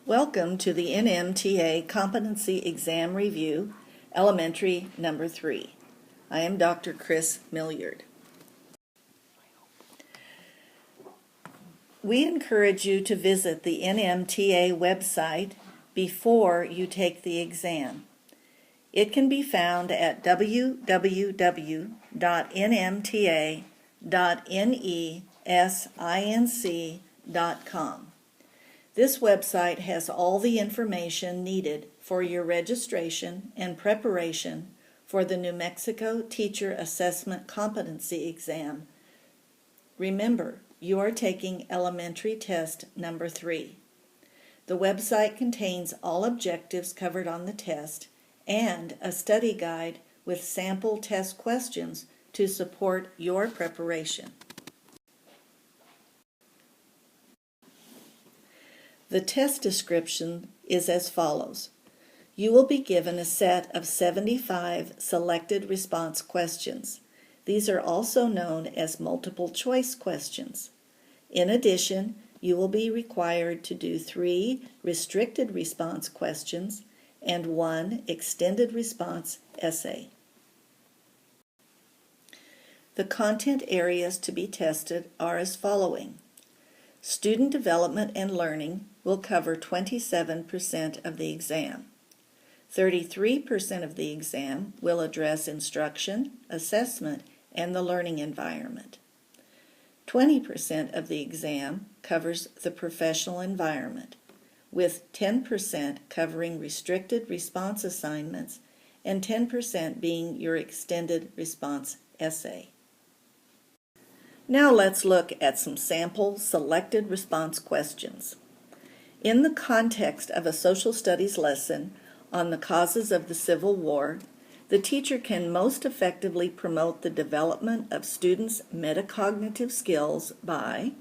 Welcome to the NMTA Competency Exam Review, Elementary Number 3. I am Dr. Chris Milyard. We encourage you to visit the NMTA website before you take the exam. It can be found at www.nmta.nesinc.com. This website has all the information needed for your registration and preparation for the New Mexico Teacher Assessment Competency Exam. Remember, you are taking elementary test number 3. The website contains all objectives covered on the test and a study guide with sample test questions to support your preparation. The test description is as follows. You will be given a set of 75 selected response questions. These are also known as multiple choice questions. In addition, you will be required to do 3 restricted response questions and 1 extended response essay. The content areas to be tested are as following. Student development and learning will cover 27% of the exam. 33% of the exam will address instruction, assessment, and the learning environment. 20% of the exam covers the professional environment, with 10% covering restricted response assignments and 10% being your extended response essay. Now let's look at some sample selected response questions. In the context of a social studies lesson on the causes of the Civil War, the teacher can most effectively promote the development of students' metacognitive skills by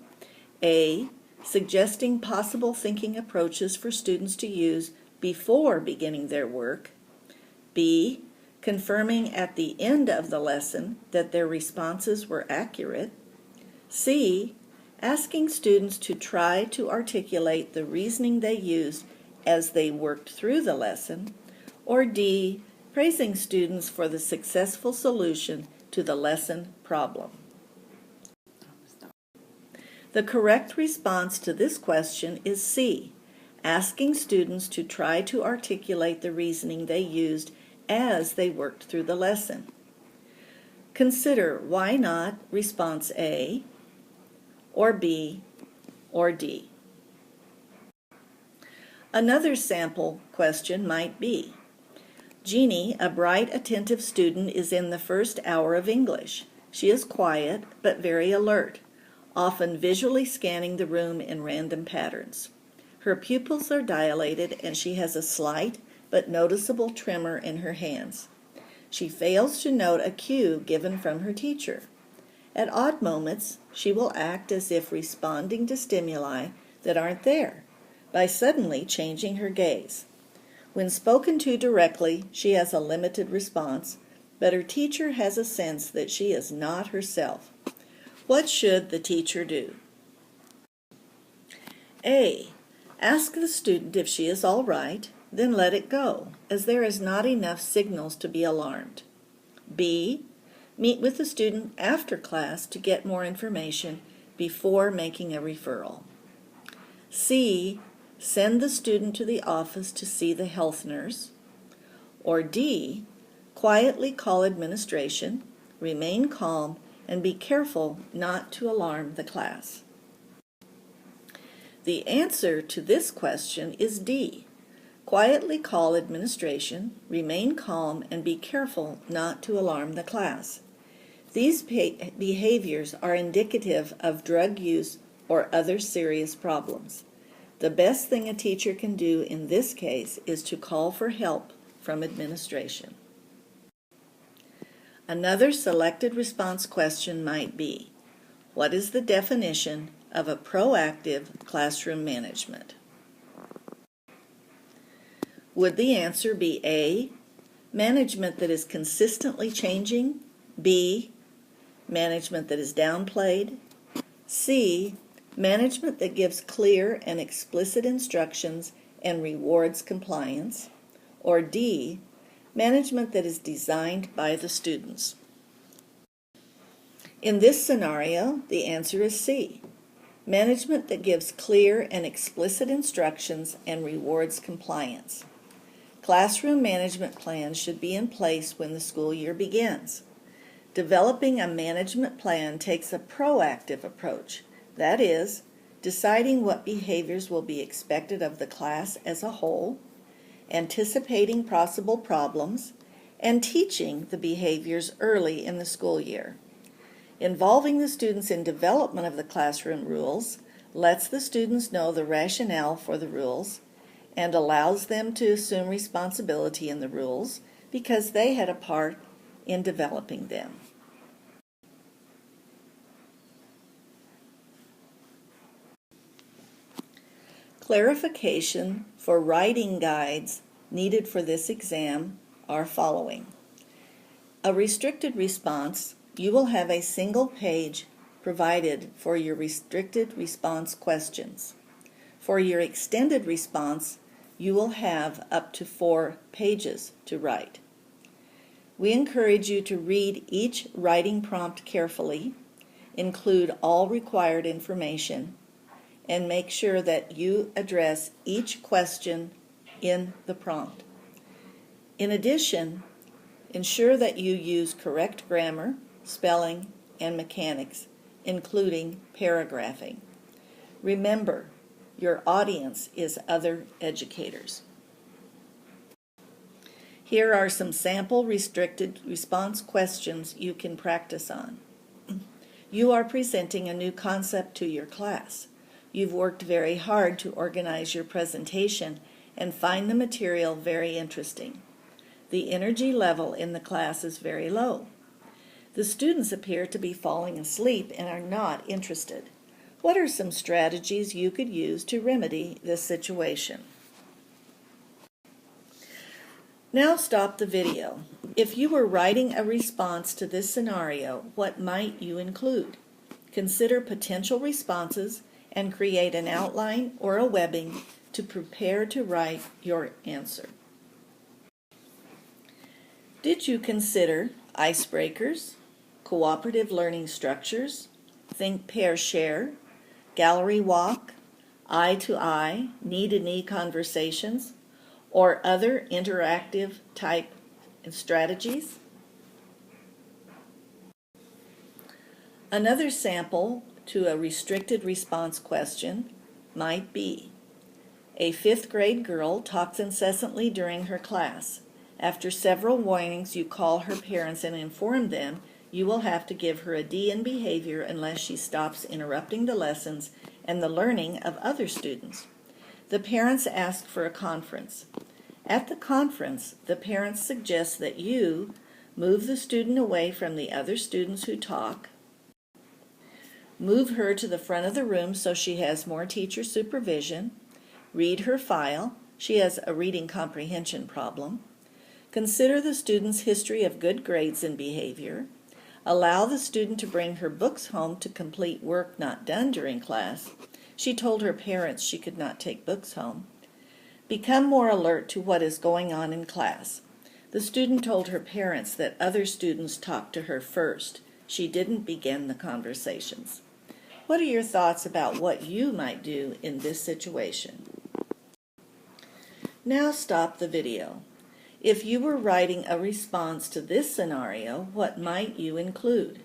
A. Suggesting possible thinking approaches for students to use before beginning their work, B. Confirming at the end of the lesson that their responses were accurate, C. Asking students to try to articulate the reasoning they used as they worked through the lesson, or D. Praising students for the successful solution to the lesson problem. The correct response to this question is C. Asking students to try to articulate the reasoning they used as they worked through the lesson. Consider why not response A, or B, or D. Another sample question might be, Jeannie, a bright, attentive student, is in the first hour of English. She is quiet, but very alert, often visually scanning the room in random patterns. Her pupils are dilated, and she has a slight but noticeable tremor in her hands. She fails to note a cue given from her teacher. At odd moments, she will act as if responding to stimuli that aren't there by suddenly changing her gaze. When spoken to directly, she has a limited response, but her teacher has a sense that she is not herself. What should the teacher do? A. Ask the student if she is all right, then let it go, as there is not enough signals to be alarmed. B. Meet with the student after class to get more information before making a referral. C. Send the student to the office to see the health nurse. Or D. Quietly call administration, remain calm, and be careful not to alarm the class. The answer to this question is D. Quietly call administration, remain calm, and be careful not to alarm the class. These behaviors are indicative of drug use or other serious problems. The best thing a teacher can do in this case is to call for help from administration. Another selected response question might be, what is the definition of a proactive classroom management? Would the answer be A, management that is consistently changing, B, management that is downplayed, C, management that gives clear and explicit instructions and rewards compliance, or D, management that is designed by the students? In this scenario, the answer is C, management that gives clear and explicit instructions and rewards compliance. Classroom management plans should be in place when the school year begins. Developing a management plan takes a proactive approach, that is, deciding what behaviors will be expected of the class as a whole, anticipating possible problems, and teaching the behaviors early in the school year. Involving the students in development of the classroom rules lets the students know the rationale for the rules and allows them to assume responsibility in the rules because they had a part in developing them. Clarification for writing guides needed for this exam are following. A restricted response, you will have a single page provided for your restricted response questions. For your extended response, you will have up to 4 pages to write. We encourage you to read each writing prompt carefully, include all required information, and make sure that you address each question in the prompt. In addition, ensure that you use correct grammar, spelling, and mechanics, including paragraphing. Remember, your audience is other educators. Here are some sample restricted response questions you can practice on. You are presenting a new concept to your class. You've worked very hard to organize your presentation and find the material very interesting. The energy level in the class is very low. The students appear to be falling asleep and are not interested. What are some strategies you could use to remedy this situation? Now stop the video. If you were writing a response to this scenario, what might you include? Consider potential responses and create an outline or a webbing to prepare to write your answer. Did you consider icebreakers, cooperative learning structures, think, pair, share, gallery walk, eye-to-eye, knee-to-knee conversations, or other interactive type strategies? Another sample to a restricted response question might be, a 5th grade girl talks incessantly during her class. After several warnings, you call her parents and inform them you will have to give her a D in behavior unless she stops interrupting the lessons and the learning of other students. The parents ask for a conference. At the conference, the parents suggest that you move the student away from the other students who talk, move her to the front of the room so she has more teacher supervision, read her file, she has a reading comprehension problem, consider the student's history of good grades and behavior, allow the student to bring her books home to complete work not done during class. She told her parents she could not take books home. Become more alert to what is going on in class. The student told her parents that other students talked to her first. She didn't begin the conversations. What are your thoughts about what you might do in this situation? Now stop the video. If you were writing a response to this scenario, what might you include?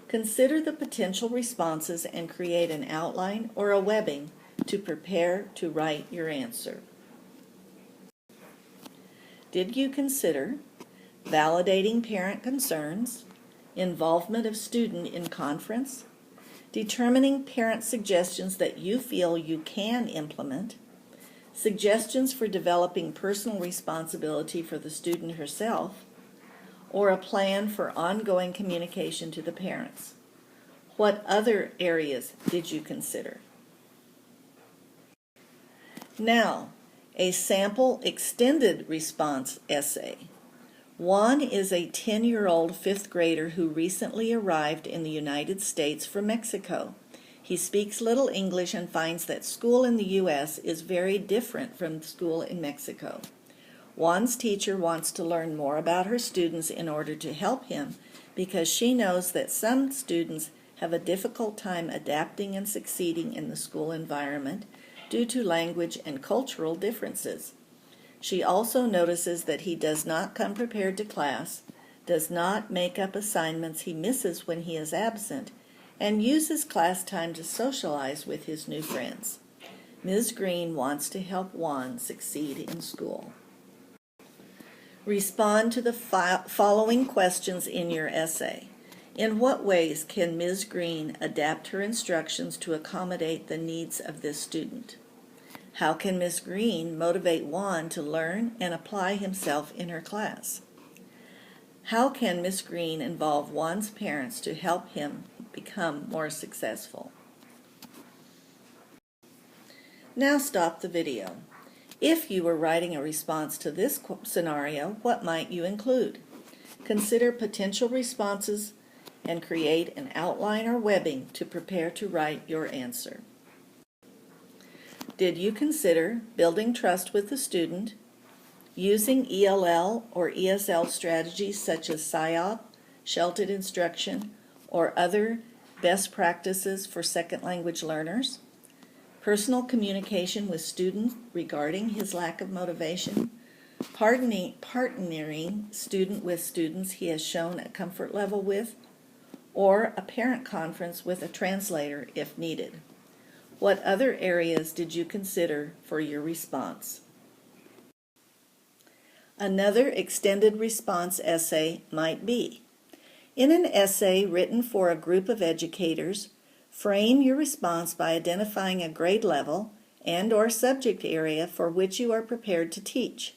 Consider the potential responses and create an outline or a webbing to prepare to write your answer. Did you consider validating parent concerns, involvement of student in conference, determining parent suggestions that you feel you can implement, suggestions for developing personal responsibility for the student herself, or a plan for ongoing communication to the parents? What other areas did you consider? Now, a sample extended response essay. Juan is a 10-year-old 5th grader who recently arrived in the United States from Mexico. He speaks little English and finds that school in the U.S. is very different from school in Mexico. Juan's teacher wants to learn more about her students in order to help him because she knows that some students have a difficult time adapting and succeeding in the school environment due to language and cultural differences. She also notices that he does not come prepared to class, does not make up assignments he misses when he is absent, and uses class time to socialize with his new friends. Ms. Green wants to help Juan succeed in school. Respond to the following questions in your essay. In what ways can Ms. Green adapt her instructions to accommodate the needs of this student? How can Ms. Green motivate Juan to learn and apply himself in her class? How can Ms. Green involve Juan's parents to help him become more successful? Now stop the video. If you were writing a response to this scenario, what might you include? Consider potential responses and create an outline or webbing to prepare to write your answer. Did you consider building trust with the student, using ELL or ESL strategies such as SIOP, sheltered instruction, or other best practices for second language learners? Personal communication with students regarding his lack of motivation? Partnering student with students he has shown a comfort level with? Or a parent conference with a translator if needed? What other areas did you consider for your response? Another extended response essay might be, in an essay written for a group of educators, frame your response by identifying a grade level and/or subject area for which you are prepared to teach.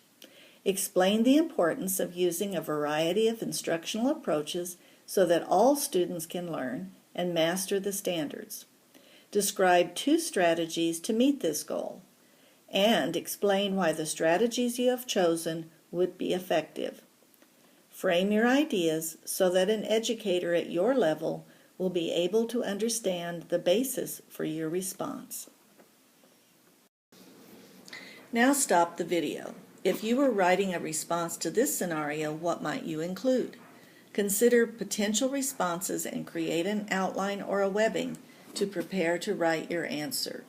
Explain the importance of using a variety of instructional approaches so that all students can learn and master the standards. Describe 2 strategies to meet this goal, and explain why the strategies you have chosen would be effective. Frame your ideas so that an educator at your level will be able to understand the basis for your response. Now stop the video. If you were writing a response to this scenario, what might you include? Consider potential responses and create an outline or a webbing to prepare to write your answer.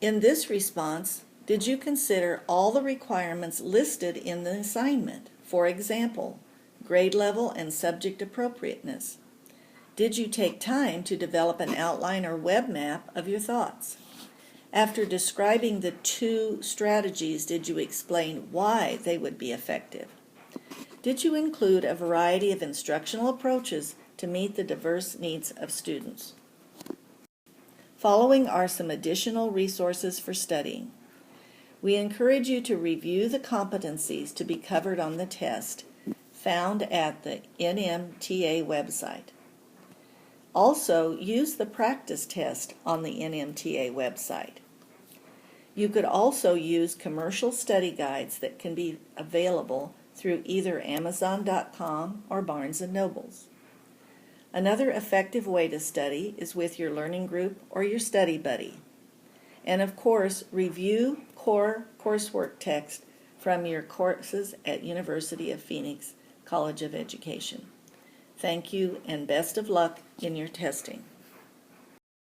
In this response, did you consider all the requirements listed in the assignment? For example, grade level and subject appropriateness. Did you take time to develop an outline or web map of your thoughts? After describing the 2 strategies, did you explain why they would be effective? Did you include a variety of instructional approaches to meet the diverse needs of students? Following are some additional resources for studying. We encourage you to review the competencies to be covered on the test found at the NMTA website. Also, use the practice test on the NMTA website. You could also use commercial study guides that can be available through either Amazon.com or Barnes & Nobles. Another effective way to study is with your learning group or your study buddy. And of course, review core coursework text from your courses at University of Phoenix College of Education. Thank you and best of luck in your testing.